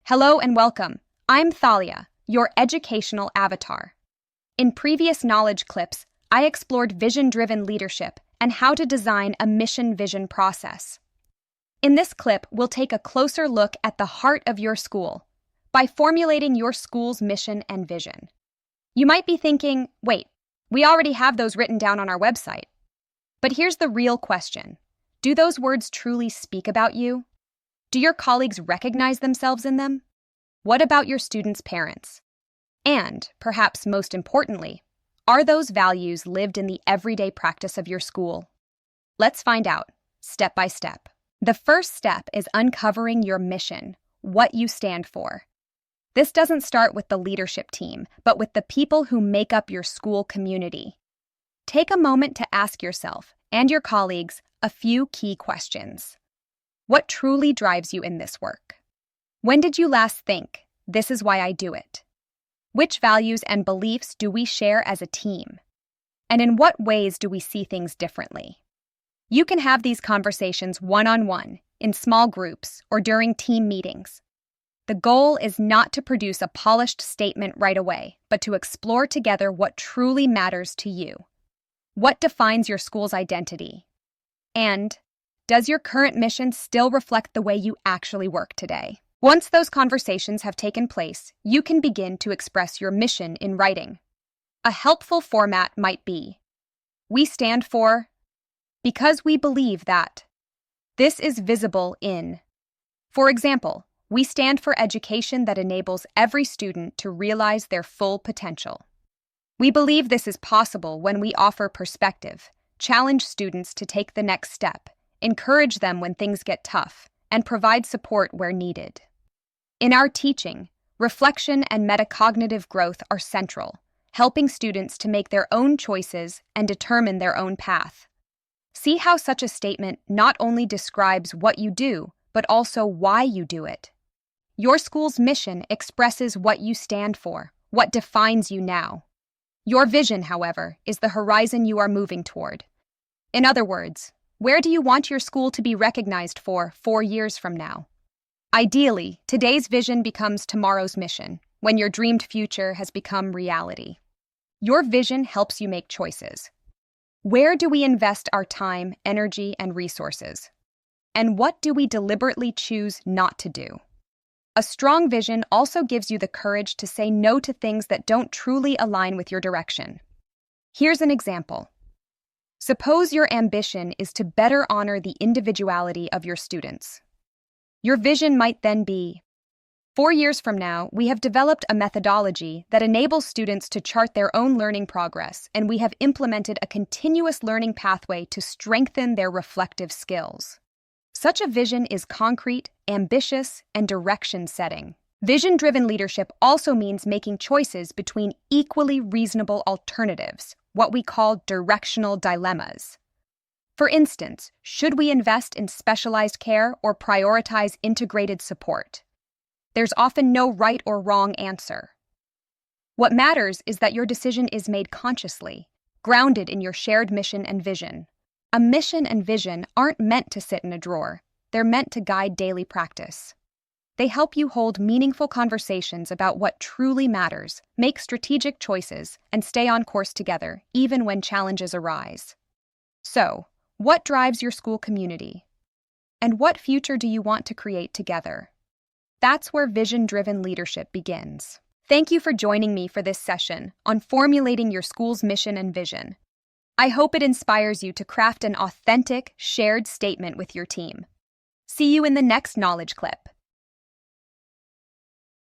Hello and welcome. I'm Thalia, your educational avatar. In previous knowledge clips, I explored vision-driven leadership and how to design a mission vision process. In this clip, we'll take a closer look at the heart of your school by formulating your school's mission and vision. You might be thinking, wait, we already have those written down on our website. But here's the real question. Do those words truly speak about you? Do your colleagues recognize themselves in them? What about your students' parents? And, perhaps most importantly, are those values lived in the everyday practice of your school? Let's find out, step by step. The first step is uncovering your mission, what you stand for. This doesn't start with the leadership team, but with the people who make up your school community. Take a moment to ask yourself and your colleagues a few key questions. What truly drives you in this work? When did you last think, this is why I do it? Which values and beliefs do we share as a team? And in what ways do we see things differently? You can have these conversations one-on-one, in small groups, or during team meetings. The goal is not to produce a polished statement right away, but to explore together what truly matters to you. What defines your school's identity? And does your current mission still reflect the way you actually work today? Once those conversations have taken place, you can begin to express your mission in writing. A helpful format might be, we stand for, because we believe that. This is visible in. For example, we stand for education that enables every student to realize their full potential. We believe this is possible when we offer perspective, challenge students to take the next step, encourage them when things get tough, and provide support where needed. In our teaching, reflection and metacognitive growth are central, helping students to make their own choices and determine their own path. See how such a statement not only describes what you do, but also why you do it. Your school's mission expresses what you stand for, what defines you now. Your vision, however, is the horizon you are moving toward. In other words, where do you want your school to be recognized for 4 years from now? Ideally, today's vision becomes tomorrow's mission, when your dreamed future has become reality. Your vision helps you make choices. Where do we invest our time, energy, and resources? And what do we deliberately choose not to do? A strong vision also gives you the courage to say no to things that don't truly align with your direction. Here's an example. Suppose your ambition is to better honor the individuality of your students. Your vision might then be, 4 years from now, we have developed a methodology that enables students to chart their own learning progress, and we have implemented a continuous learning pathway to strengthen their reflective skills. Such a vision is concrete, ambitious, and direction-setting. Vision-driven leadership also means making choices between equally reasonable alternatives, what we call directional dilemmas. For instance, should we invest in specialized care or prioritize integrated support? There's often no right or wrong answer. What matters is that your decision is made consciously, grounded in your shared mission and vision. A mission and vision aren't meant to sit in a drawer. They're meant to guide daily practice. They help you hold meaningful conversations about what truly matters, make strategic choices, and stay on course together, even when challenges arise. So, what drives your school community? And what future do you want to create together? That's where vision-driven leadership begins. Thank you for joining me for this session on formulating your school's mission and vision. I hope it inspires you to craft an authentic, shared statement with your team. See you in the next knowledge clip.